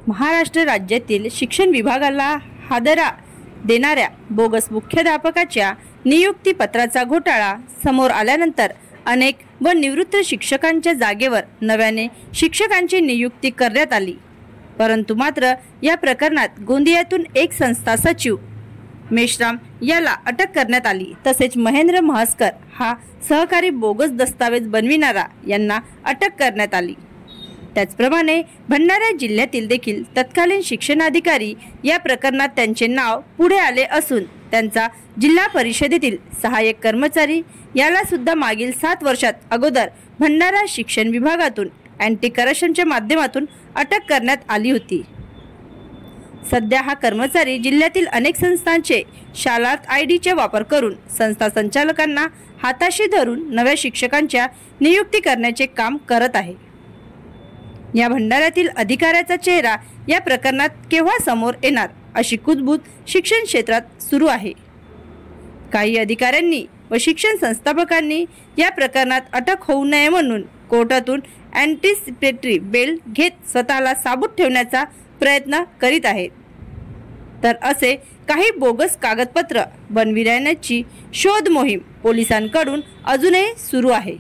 महाराष्ट्र राज्यातील शिक्षण विभागाला हादरा देणाऱ्या बोगस मुख्याध्यापकाच्या नियुक्ती पत्राचा घोटाळा समोर आल्यानंतर अनेक व निवृत्त शिक्षकांच्या जागेवर नव्याने शिक्षकांची नियुक्ती करण्यात आली। परंतु मात्र या प्रकरणात गोंदियातून एक संस्था सचिव मेश्राम याला अटक करण्यात आली। तसेच महेंद्र म्हसकर हा सहकारी बोगस दस्तावेज बनविणारा यांना अटक करण्यात आली। त्याचप्रमाणे भंडारा जिल्ह्यातील देखील तत्कालीन शिक्षणाधिकारी या प्रकरणात त्यांचे नाव पुढे आले असून त्यांचा जिल्हा परिषदेतील सहाय्यक कर्मचारी याला सुद्धा मागील 7 वर्षात अगोदर भंडारा शिक्षण विभागातून अँटी करप्शनच्या माध्यमातून अटक करण्यात आली होती। सध्या हा कर्मचारी जिल्ह्यातील अनेक संस्थांचे शालार्थ आयडीचा वापर करून संस्था संचालकांना हाताशी धरून नव्या शिक्षकांच्या नियुक्ती करण्याचे काम करत आहे। या भंडाऱ्यातील अधिकाऱ्याचा चेहरा या प्रकरणात केव्हा समोर येणार अशी कुजबूज शिक्षण क्षेत्रात सुरू आहे। काही अधिकाऱ्यांनी व शिक्षण संस्थापकांनी या प्रकरणात अटक होऊ नये म्हणून कोर्टातून अँटिसिपेटरी बेल घेत स्वतःला साबूत ठेवण्याचा प्रयत्न करीत आहेत। तर असे काही बोगस कागदपत्र बनविण्याची शोध मोहीम पोलिसांकडून अजूनही सुरू आहे।